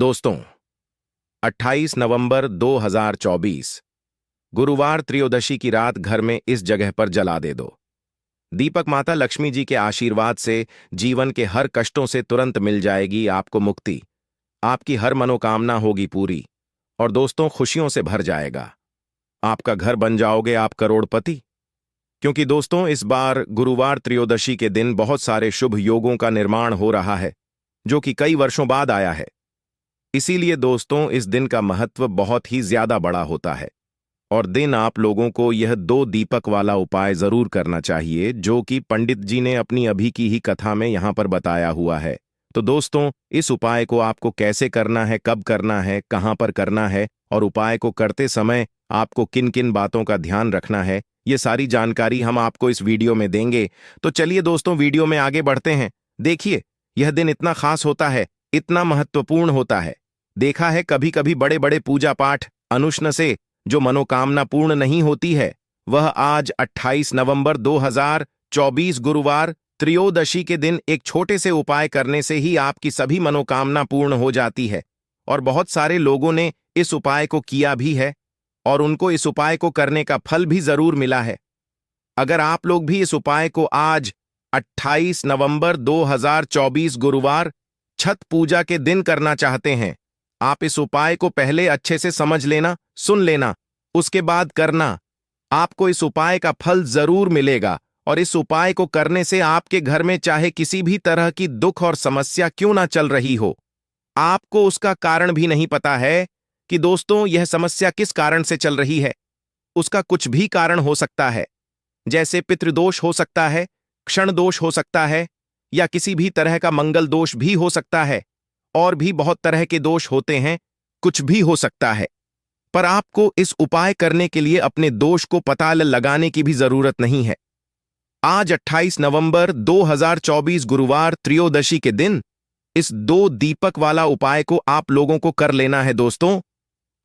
दोस्तों, 28 नवंबर 2024 गुरुवार त्रयोदशी की रात घर में इस जगह पर जला दे दो। दीपक माता लक्ष्मी जी के आशीर्वाद से जीवन के हर कष्टों से तुरंत मिल जाएगी आपको मुक्ति। आपकी हर मनोकामना होगी पूरी और दोस्तों खुशियों से भर जाएगा। आपका घर बन जाओगे आप करोड़पति। क्योंकि दोस्तों इस बार गुरुवार त्रयोदशी के दिन बहुत सारे शुभ योगों का निर्माण हो रहा है जो कि कई वर्षों बाद आया है। इसीलिए दोस्तों इस दिन का महत्व बहुत ही ज्यादा बड़ा होता है और दिन आप लोगों को यह 2 दीपक वाला उपाय जरूर करना चाहिए जो कि पंडित जी ने अपनी अभी की ही कथा में यहां पर बताया हुआ है। तो दोस्तों इस उपाय को आपको कैसे करना है, कब करना है, कहां पर करना है और उपाय को करते समय आपको किन किन बातों का ध्यान रखना है, ये सारी जानकारी हम आपको इस वीडियो में देंगे। तो चलिए दोस्तों वीडियो में आगे बढ़ते हैं। देखिए यह दिन इतना खास होता है, इतना महत्वपूर्ण होता है। देखा है कभी कभी बड़े बड़े पूजा पाठ अनुष्ण से जो मनोकामना पूर्ण नहीं होती है, वह आज 28 नवंबर 2024 गुरुवार त्रयोदशी के दिन एक छोटे से उपाय करने से ही आपकी सभी मनोकामना पूर्ण हो जाती है। और बहुत सारे लोगों ने इस उपाय को किया भी है और उनको इस उपाय को करने का फल भी जरूर मिला है। अगर आप लोग भी इस उपाय को आज 28 नवंबर 2024 गुरुवार छठ पूजा के दिन करना चाहते हैं, आप इस उपाय को पहले अच्छे से समझ लेना, सुन लेना, उसके बाद करना। आपको इस उपाय का फल जरूर मिलेगा और इस उपाय को करने से आपके घर में चाहे किसी भी तरह की दुख और समस्या क्यों ना चल रही हो, आपको उसका कारण भी नहीं पता है कि दोस्तों यह समस्या किस कारण से चल रही है। उसका कुछ भी कारण हो सकता है, जैसे पितृदोष हो सकता है, क्षण दोष हो सकता है या किसी भी तरह का मंगल दोष भी हो सकता है। और भी बहुत तरह के दोष होते हैं, कुछ भी हो सकता है। पर आपको इस उपाय करने के लिए अपने दोष को पता लगाने की भी जरूरत नहीं है। आज 28 नवंबर 2024 गुरुवार त्रयोदशी के दिन इस 2 दीपक वाला उपाय को आप लोगों को कर लेना है। दोस्तों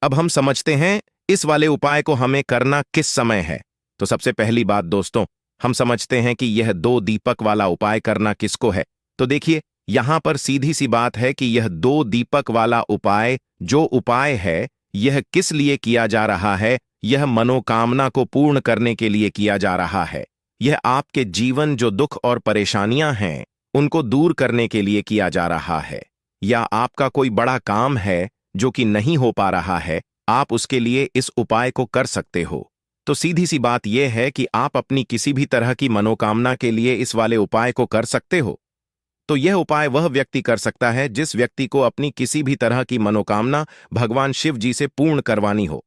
अब हम समझते हैं इस वाले उपाय को हमें करना किस समय है। तो सबसे पहली बात दोस्तों, हम समझते हैं कि यह 2 दीपक वाला उपाय करना किसको है। तो देखिए यहां पर सीधी सी बात है कि यह 2 दीपक वाला उपाय जो उपाय है यह किस लिए किया जा रहा है। यह मनोकामना को पूर्ण करने के लिए किया जा रहा है। यह आपके जीवन जो दुख और परेशानियां हैं उनको दूर करने के लिए किया जा रहा है। या आपका कोई बड़ा काम है जो कि नहीं हो पा रहा है, आप उसके लिए इस उपाय को कर सकते हो। तो सीधी सी बात यह है कि आप अपनी किसी भी तरह की मनोकामना के लिए इस वाले उपाय को कर सकते हो। तो यह उपाय वह व्यक्ति कर सकता है जिस व्यक्ति को अपनी किसी भी तरह की मनोकामना भगवान शिव जी से पूर्ण करवानी हो।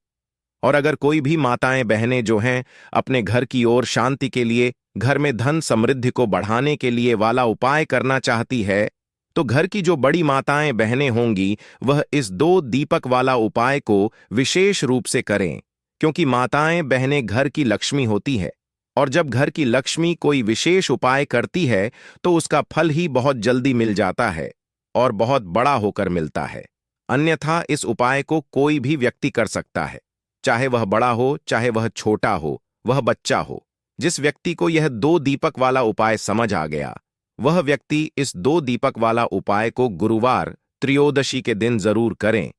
और अगर कोई भी माताएं बहनें जो हैं अपने घर की ओर शांति के लिए, घर में धन समृद्धि को बढ़ाने के लिए वाला उपाय करना चाहती है, तो घर की जो बड़ी माताएं बहनें होंगी वह इस 2 दीपक वाला उपाय को विशेष रूप से करें। क्योंकि माताएं बहनें घर की लक्ष्मी होती है और जब घर की लक्ष्मी कोई विशेष उपाय करती है तो उसका फल ही बहुत जल्दी मिल जाता है और बहुत बड़ा होकर मिलता है। अन्यथा इस उपाय को कोई भी व्यक्ति कर सकता है, चाहे वह बड़ा हो, चाहे वह छोटा हो, वह बच्चा हो। जिस व्यक्ति को यह 2 दीपक वाला उपाय समझ आ गया, वह व्यक्ति इस 2 दीपक वाला उपाय को गुरुवार त्रयोदशी के दिन जरूर करें,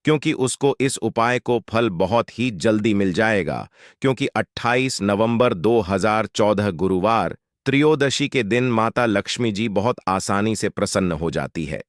क्योंकि उसको इस उपाय को फल बहुत ही जल्दी मिल जाएगा। क्योंकि 28 नवंबर 2014 गुरुवार त्रयोदशी के दिन माता लक्ष्मी जी बहुत आसानी से प्रसन्न हो जाती है।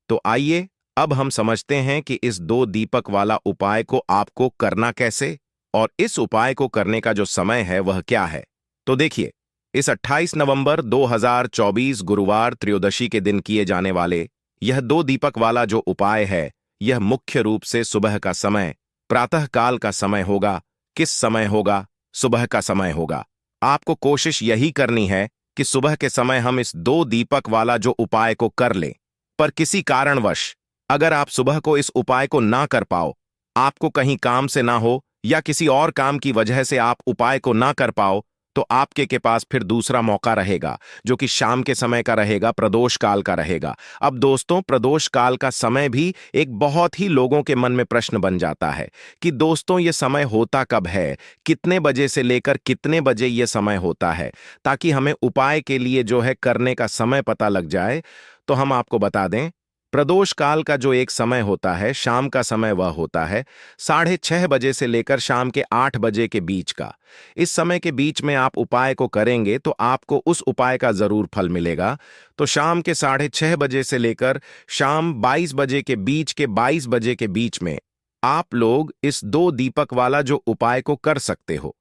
तो आइए अब हम समझते हैं कि इस 2 दीपक वाला उपाय को आपको करना कैसे और इस उपाय को करने का जो समय है वह क्या है। तो देखिए इस 28 नवंबर 2024 गुरुवार त्रयोदशी के दिन किए जाने वाले यह 2 दीपक वाला जो उपाय है, यह मुख्य रूप से सुबह का समय, प्रातः काल का समय होगा। किस समय होगा? सुबह का समय होगा। आपको कोशिश यही करनी है कि सुबह के समय हम इस 2 दीपक वाला जो उपाय को कर लें। पर किसी कारणवश अगर आप सुबह को इस उपाय को ना कर पाओ, आपको कहीं काम से ना हो या किसी और काम की वजह से आप उपाय को ना कर पाओ, तो आपके के पास फिर दूसरा मौका रहेगा जो कि शाम के समय का रहेगा, प्रदोष काल का रहेगा। अब दोस्तों प्रदोष काल का समय भी एक बहुत ही लोगों के मन में प्रश्न बन जाता है कि दोस्तों ये समय होता कब है, कितने बजे से लेकर कितने बजे ये समय होता है, ताकि हमें उपाय के लिए जो है करने का समय पता लग जाए। तो हम आपको बता दें प्रदोष काल का जो एक समय होता है, शाम का समय, वह होता है 6:30 बजे से लेकर शाम के 8 बजे के बीच का। इस समय के बीच में आप उपाय को करेंगे तो आपको उस उपाय का जरूर फल मिलेगा। तो शाम के 6:30 बजे से लेकर शाम 22 बजे के बीच के 22 बजे के बीच में आप लोग इस 2 दीपक वाला जो उपाय को कर सकते हो।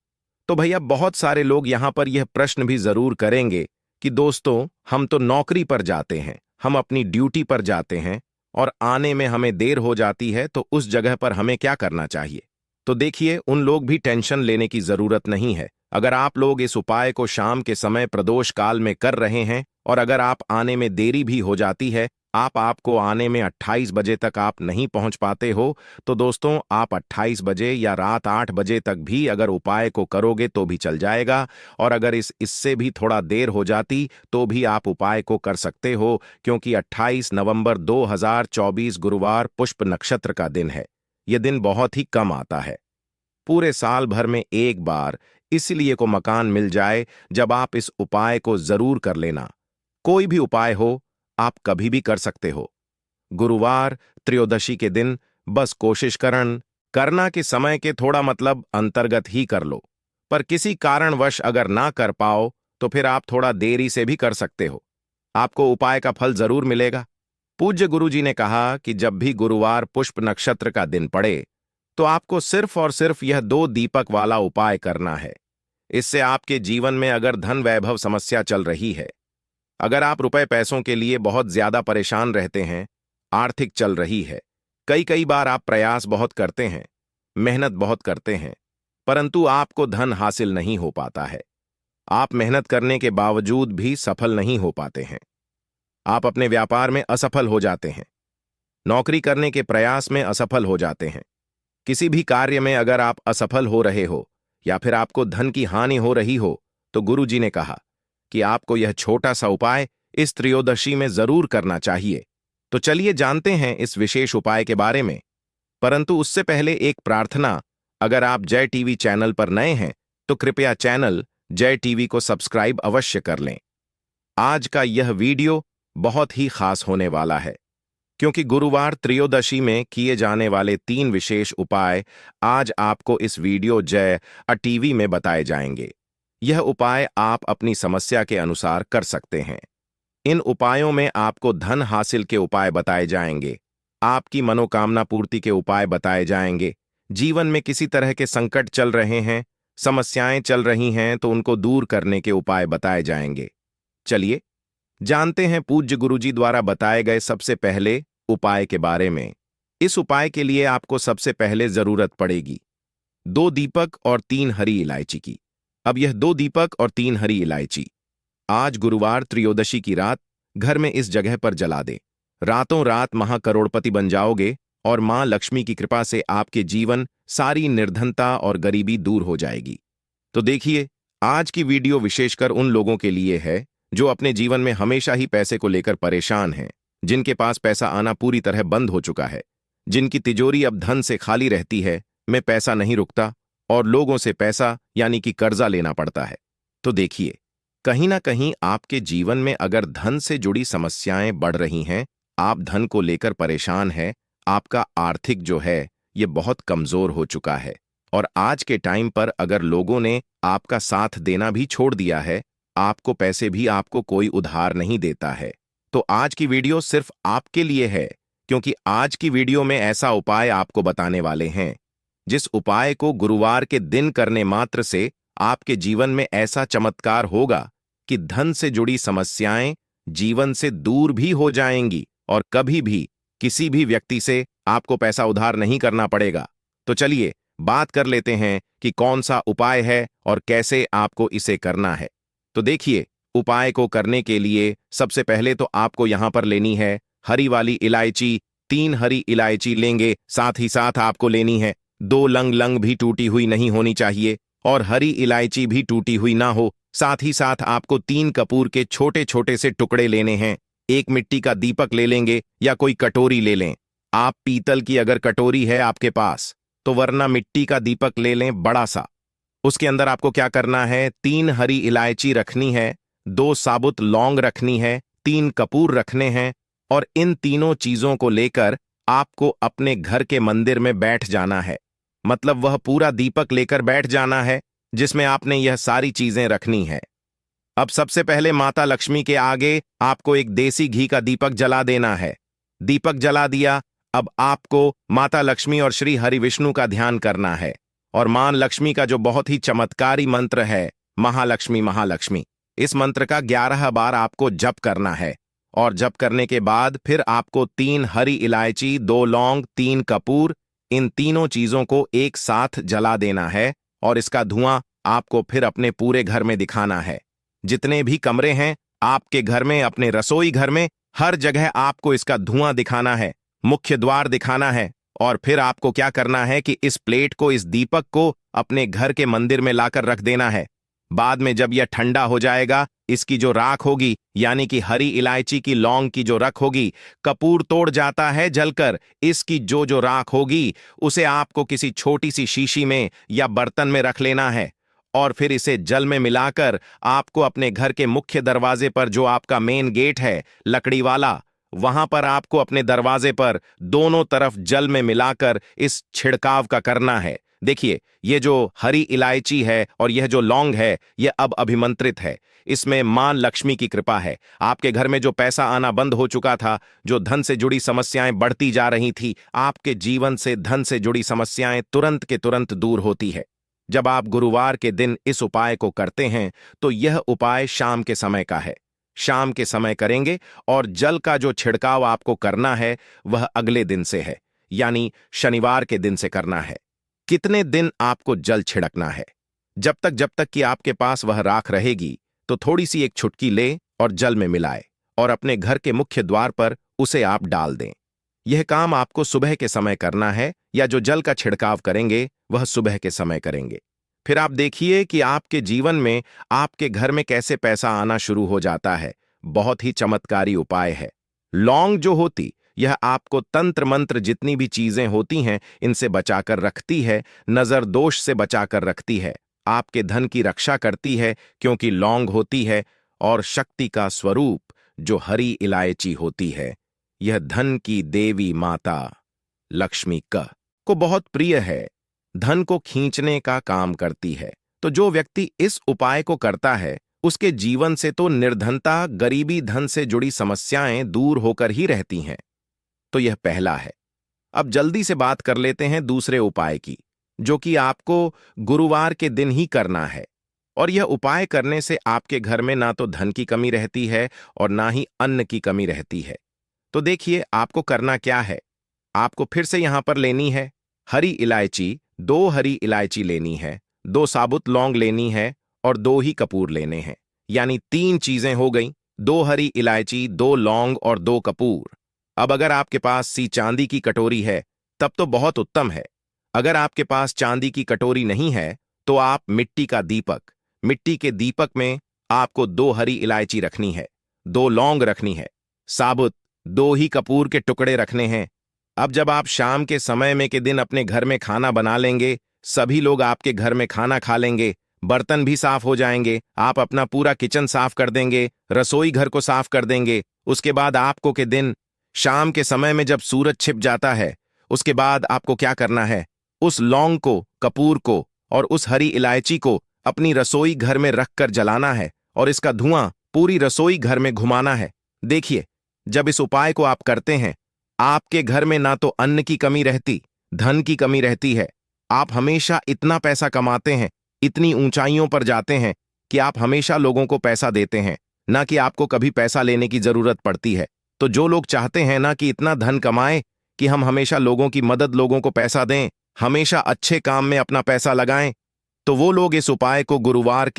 तो भैया, बहुत सारे लोग यहां पर यह प्रश्न भी जरूर करेंगे कि दोस्तों, हम तो नौकरी पर जाते हैं, हम अपनी ड्यूटी पर जाते हैं और आने में हमें देर हो जाती है, तो उस जगह पर हमें क्या करना चाहिए? तो देखिए, उन लोग भी टेंशन लेने की जरूरत नहीं है। अगर आप लोग इस उपाय को शाम के समय प्रदोष काल में कर रहे हैं और अगर आप आने में देरी भी हो जाती है, आपको आने में 28 बजे तक आप नहीं पहुंच पाते हो, तो दोस्तों, आप 28 बजे या रात 8 बजे तक भी अगर उपाय को करोगे तो भी चल जाएगा। और अगर इससे भी थोड़ा देर हो जाती तो भी आप उपाय को कर सकते हो, क्योंकि 28 नवंबर 2024 गुरुवार पुष्प नक्षत्र का दिन है। यह दिन बहुत ही कम आता है, पूरे साल भर में एक बार, इसलिए को मकान मिल जाए जब आप इस उपाय को जरूर कर लेना। कोई भी उपाय हो, आप कभी भी कर सकते हो। गुरुवार त्रयोदशी के दिन बस कोशिश करना कि समय के थोड़ा मतलब अंतर्गत ही कर लो। पर किसी कारणवश अगर ना कर पाओ तो फिर आप थोड़ा देरी से भी कर सकते हो, आपको उपाय का फल जरूर मिलेगा। पूज्य गुरुजी ने कहा कि जब भी गुरुवार पुष्प नक्षत्र का दिन पड़े तो आपको सिर्फ और सिर्फ यह 2 दीपक वाला उपाय करना है। इससे आपके जीवन में अगर धन वैभव समस्या चल रही है, अगर आप रुपए पैसों के लिए बहुत ज्यादा परेशान रहते हैं, आर्थिक चल रही है, कई कई बार आप प्रयास बहुत करते हैं, मेहनत बहुत करते हैं, परंतु आपको धन हासिल नहीं हो पाता है। आप मेहनत करने के बावजूद भी सफल नहीं हो पाते हैं। आप अपने व्यापार में असफल हो जाते हैं, नौकरी करने के प्रयास में असफल हो जाते हैं। किसी भी कार्य में अगर आप असफल हो रहे हो या फिर आपको धन की हानि हो रही हो, तो गुरु जी ने कहा कि आपको यह छोटा सा उपाय इस त्रयोदशी में जरूर करना चाहिए। तो चलिए जानते हैं इस विशेष उपाय के बारे में। परंतु उससे पहले एक प्रार्थना, अगर आप जय टीवी चैनल पर नए हैं तो कृपया चैनल जय टीवी को सब्सक्राइब अवश्य कर लें। आज का यह वीडियो बहुत ही खास होने वाला है, क्योंकि गुरुवार त्रयोदशी में किए जाने वाले 3 विशेष उपाय आज आपको इस वीडियो जय टीवी में बताए जाएंगे। यह उपाय आप अपनी समस्या के अनुसार कर सकते हैं। इन उपायों में आपको धन हासिल के उपाय बताए जाएंगे, आपकी मनोकामना पूर्ति के उपाय बताए जाएंगे, जीवन में किसी तरह के संकट चल रहे हैं, समस्याएं चल रही हैं तो उनको दूर करने के उपाय बताए जाएंगे। चलिए जानते हैं पूज्य गुरुजी द्वारा बताए गए सबसे पहले उपाय के बारे में। इस उपाय के लिए आपको सबसे पहले जरूरत पड़ेगी 2 दीपक और 3 हरी इलायची की। अब यह 2 दीपक और 3 हरी इलायची आज गुरुवार त्रयोदशी की रात घर में इस जगह पर जला दें। रातों रात महाकरोड़पति बन जाओगे और मां लक्ष्मी की कृपा से आपके जीवन सारी निर्धनता और गरीबी दूर हो जाएगी। तो देखिए, आज की वीडियो विशेषकर उन लोगों के लिए है जो अपने जीवन में हमेशा ही पैसे को लेकर परेशान हैं, जिनके पास पैसा आना पूरी तरह बंद हो चुका है, जिनकी तिजोरी अब धन से खाली रहती है, में पैसा नहीं रुकता और लोगों से पैसा यानी कि कर्जा लेना पड़ता है। तो देखिए, कहीं ना कहीं आपके जीवन में अगर धन से जुड़ी समस्याएं बढ़ रही हैं, आप धन को लेकर परेशान हैं, आपका आर्थिक जो है ये बहुत कमजोर हो चुका है और आज के टाइम पर अगर लोगों ने आपका साथ देना भी छोड़ दिया है, आपको पैसे भी आपको कोई उधार नहीं देता है, तो आज की वीडियो सिर्फ आपके लिए है, क्योंकि आज की वीडियो में ऐसा उपाय आपको बताने वाले हैं जिस उपाय को गुरुवार के दिन करने मात्र से आपके जीवन में ऐसा चमत्कार होगा कि धन से जुड़ी समस्याएं जीवन से दूर भी हो जाएंगी और कभी भी किसी भी व्यक्ति से आपको पैसा उधार नहीं करना पड़ेगा। तो चलिए बात कर लेते हैं कि कौन सा उपाय है और कैसे आपको इसे करना है। तो देखिए, उपाय को करने के लिए सबसे पहले तो आपको यहां पर लेनी है हरी वाली इलायची। 3 हरी इलायची लेंगे, साथ ही साथ आपको लेनी है 2 लंग भी टूटी हुई नहीं होनी चाहिए और हरी इलायची भी टूटी हुई ना हो। साथ ही साथ आपको 3 कपूर के छोटे छोटे से टुकड़े लेने हैं। 1 मिट्टी का दीपक ले लेंगे या कोई कटोरी ले लें। आप पीतल की अगर कटोरी है आपके पास तो वरना मिट्टी का दीपक ले लें बड़ा सा। उसके अंदर आपको क्या करना है, 3 हरी इलायची रखनी है, 2 साबुत लौंग रखनी है, 3 कपूर रखने हैं और इन तीनों चीजों को लेकर आपको अपने घर के मंदिर में बैठ जाना है। मतलब वह पूरा दीपक लेकर बैठ जाना है जिसमें आपने यह सारी चीजें रखनी है। अब सबसे पहले माता लक्ष्मी के आगे आपको एक देसी घी का दीपक जला देना है। दीपक जला दिया। अब आपको माता लक्ष्मी और श्री हरि विष्णु का ध्यान करना है और मां लक्ष्मी का जो बहुत ही चमत्कारी मंत्र है, महालक्ष्मी महालक्ष्मी, इस मंत्र का 11 बार आपको जप करना है। और जप करने के बाद फिर आपको 3 हरी इलायची, 2 लौंग, 3 कपूर, इन तीनों चीजों को एक साथ जला देना है और इसका धुआं आपको फिर अपने पूरे घर में दिखाना है। जितने भी कमरे हैं आपके घर में, अपने रसोई घर में, हर जगह आपको इसका धुआं दिखाना है, मुख्य द्वार दिखाना है। और फिर आपको क्या करना है कि इस प्लेट को, इस दीपक को अपने घर के मंदिर में लाकर रख देना है। बाद में जब यह ठंडा हो जाएगा, इसकी जो राख होगी, यानी कि हरी इलायची की, लौंग की जो रख होगी, कपूर तोड़ जाता है जलकर, इसकी जो जो राख होगी उसे आपको किसी छोटी सी शीशी में या बर्तन में रख लेना है और फिर इसे जल में मिलाकर आपको अपने घर के मुख्य दरवाजे पर, जो आपका मेन गेट है लकड़ी वाला, वहां पर आपको अपने दरवाजे पर दोनों तरफ जल में मिलाकर इस छिड़काव का करना है। देखिए, ये जो हरी इलायची है और यह जो लौंग है, यह अब अभिमंत्रित है। इसमें मां लक्ष्मी की कृपा है। आपके घर में जो पैसा आना बंद हो चुका था, जो धन से जुड़ी समस्याएं बढ़ती जा रही थी, आपके जीवन से धन से जुड़ी समस्याएं तुरंत के तुरंत दूर होती है। जब आप गुरुवार के दिन इस उपाय को करते हैं तो यह उपाय शाम के समय का है। शाम के समय करेंगे और जल का जो छिड़काव आपको करना है वह अगले दिन से है, यानी शनिवार के दिन से करना है। कितने दिन आपको जल छिड़कना है? जब तक कि आपके पास वह राख रहेगी, तो थोड़ी सी एक चुटकी ले और जल में मिलाए और अपने घर के मुख्य द्वार पर उसे आप डाल दें। यह काम आपको सुबह के समय करना है, या जो जल का छिड़काव करेंगे वह सुबह के समय करेंगे। फिर आप देखिए कि आपके जीवन में, आपके घर में कैसे पैसा आना शुरू हो जाता है। बहुत ही चमत्कारी उपाय है। लौंग जो होती, यह आपको तंत्र मंत्र जितनी भी चीजें होती हैं इनसे बचाकर रखती है, नजर दोष से बचाकर रखती है, आपके धन की रक्षा करती है, क्योंकि लौंग होती है, और शक्ति का स्वरूप जो हरी इलायची होती है, यह धन की देवी माता लक्ष्मी को बहुत प्रिय है, धन को खींचने का काम करती है। तो जो व्यक्ति इस उपाय को करता है उसके जीवन से तो निर्धनता, गरीबी, धन से जुड़ी समस्याएं दूर होकर ही रहती हैं। तो यह पहला है। अब जल्दी से बात कर लेते हैं दूसरे उपाय की, जो कि आपको गुरुवार के दिन ही करना है। और यह उपाय करने से आपके घर में ना तो धन की कमी रहती है और ना ही अन्न की कमी रहती है। तो देखिए, आपको करना क्या है। आपको फिर से यहां पर लेनी है हरी इलायची, 2 हरी इलायची लेनी है, 2 साबुत लौंग लेनी है और 2 ही कपूर लेने हैं। यानी 3 चीजें हो गई, 2 हरी इलायची, 2 लौंग और 2 कपूर। अब अगर आपके पास सी चांदी की कटोरी है तब तो बहुत उत्तम है। अगर आपके पास चांदी की कटोरी नहीं है तो आप मिट्टी का दीपक, मिट्टी के दीपक में आपको 2 हरी इलायची रखनी है, 2 लौंग रखनी है, साबुत 2 ही कपूर के टुकड़े रखने हैं। अब जब आप शाम के समय में के दिन अपने घर में खाना बना लेंगे, सभी लोग आपके घर में खाना खा लेंगे, बर्तन भी साफ हो जाएंगे, आप अपना पूरा किचन साफ कर देंगे, रसोई घर को साफ कर देंगे। उसके बाद आपको के दिन शाम के समय में जब सूरज छिप जाता है, उसके बाद आपको क्या करना है, उस लौंग को, कपूर को और उस हरी इलायची को अपनी रसोई घर में रखकर जलाना है और इसका धुआं पूरी रसोई घर में घुमाना है। देखिए, जब इस उपाय को आप करते हैं, आपके घर में ना तो अन्न की कमी रहती, धन की कमी रहती है। आप हमेशा इतना पैसा कमाते हैं, इतनी ऊंचाइयों पर जाते हैं कि आप हमेशा लोगों को पैसा देते हैं, ना कि आपको कभी पैसा लेने की जरूरत पड़ती है। तो जो लोग चाहते हैं ना कि इतना धन कमाएं कि हम हमेशा लोगों की मदद, लोगों को पैसा दें, हमेशा अच्छे काम में अपना पैसा लगाएं, तो वो लोग इस उपाय को गुरुवार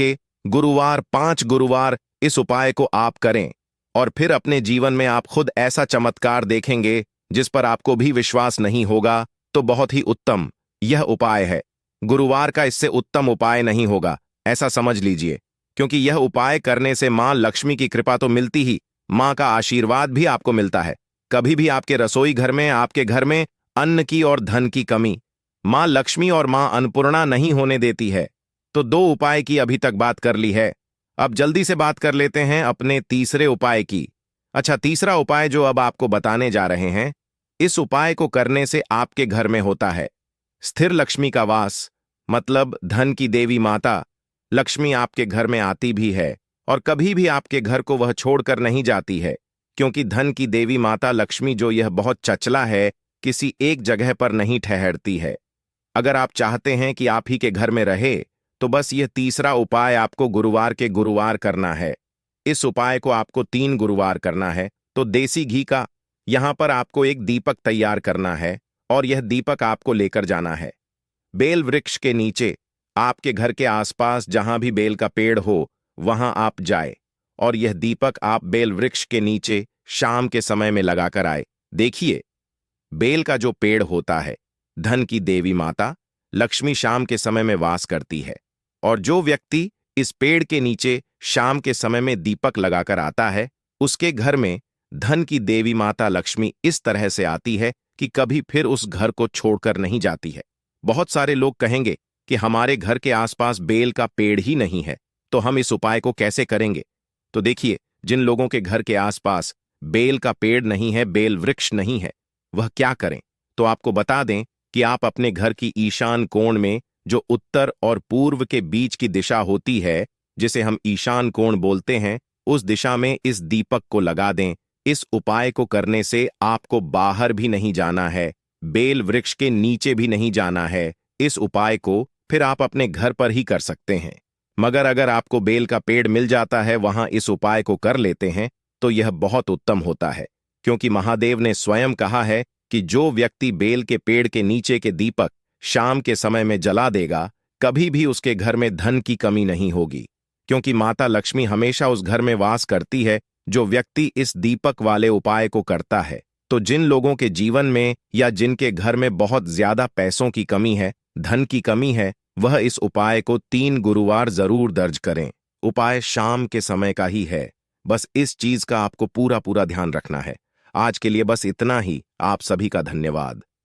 5 गुरुवार इस उपाय को आप करें और फिर अपने जीवन में आप खुद ऐसा चमत्कार देखेंगे जिस पर आपको भी विश्वास नहीं होगा। तो बहुत ही उत्तम यह उपाय है। गुरुवार का इससे उत्तम उपाय नहीं होगा, ऐसा समझ लीजिए, क्योंकि यह उपाय करने से मां लक्ष्मी की कृपा तो मिलती ही, मां का आशीर्वाद भी आपको मिलता है। कभी भी आपके रसोई घर में, आपके घर में अन्न की और धन की कमी मां लक्ष्मी और मां अन्नपूर्णा नहीं होने देती है। तो 2 उपाय की अभी तक बात कर ली है। अब जल्दी से बात कर लेते हैं अपने तीसरे उपाय की। अच्छा, तीसरा उपाय जो अब आपको बताने जा रहे हैं, इस उपाय को करने से आपके घर में होता है स्थिर लक्ष्मी का वास। मतलब धन की देवी माता लक्ष्मी आपके घर में आती भी है और कभी भी आपके घर को वह छोड़कर नहीं जाती है, क्योंकि धन की देवी माता लक्ष्मी जो यह बहुत चचला है, किसी एक जगह पर नहीं ठहरती है। अगर आप चाहते हैं कि आप ही के घर में रहे, तो बस यह तीसरा उपाय आपको गुरुवार के गुरुवार करना है। इस उपाय को आपको 3 गुरुवार करना है। तो देसी घी का यहां पर आपको एक दीपक तैयार करना है और यह दीपक आपको लेकर जाना है बेल वृक्ष के नीचे। आपके घर के आसपास जहां भी बेल का पेड़ हो वहां आप जाए और यह दीपक आप बेल वृक्ष के नीचे शाम के समय में लगाकर आए। देखिए, बेल का जो पेड़ होता है, धन की देवी माता लक्ष्मी शाम के समय में वास करती है, और जो व्यक्ति इस पेड़ के नीचे शाम के समय में दीपक लगाकर आता है, उसके घर में धन की देवी माता लक्ष्मी इस तरह से आती है कि कभी फिर उस घर को छोड़कर नहीं जाती है। बहुत सारे लोग कहेंगे कि हमारे घर के आसपास बेल का पेड़ ही नहीं है, तो हम इस उपाय को कैसे करेंगे? तो देखिए, जिन लोगों के घर के आसपास बेल का पेड़ नहीं है, बेल वृक्ष नहीं है, वह क्या करें? तो आपको बता दें कि आप अपने घर की ईशान कोण में, जो उत्तर और पूर्व के बीच की दिशा होती है, जिसे हम ईशान कोण बोलते हैं, उस दिशा में इस दीपक को लगा दें। इस उपाय को करने से आपको बाहर भी नहीं जाना है, बेल वृक्ष के नीचे भी नहीं जाना है। इस उपाय को फिर आप अपने घर पर ही कर सकते हैं। मगर अगर आपको बेल का पेड़ मिल जाता है, वहां इस उपाय को कर लेते हैं, तो यह बहुत उत्तम होता है, क्योंकि महादेव ने स्वयं कहा है कि जो व्यक्ति बेल के पेड़ के नीचे के दीपक शाम के समय में जला देगा, कभी भी उसके घर में धन की कमी नहीं होगी, क्योंकि माता लक्ष्मी हमेशा उस घर में वास करती है जो व्यक्ति इस दीपक वाले उपाय को करता है। तो जिन लोगों के जीवन में या जिनके घर में बहुत ज्यादा पैसों की कमी है, धन की कमी है, वह इस उपाय को 3 गुरुवार जरूर दर्ज करें। उपाय शाम के समय का ही है, बस इस चीज का आपको पूरा पूरा ध्यान रखना है। आज के लिए बस इतना ही। आप सभी का धन्यवाद।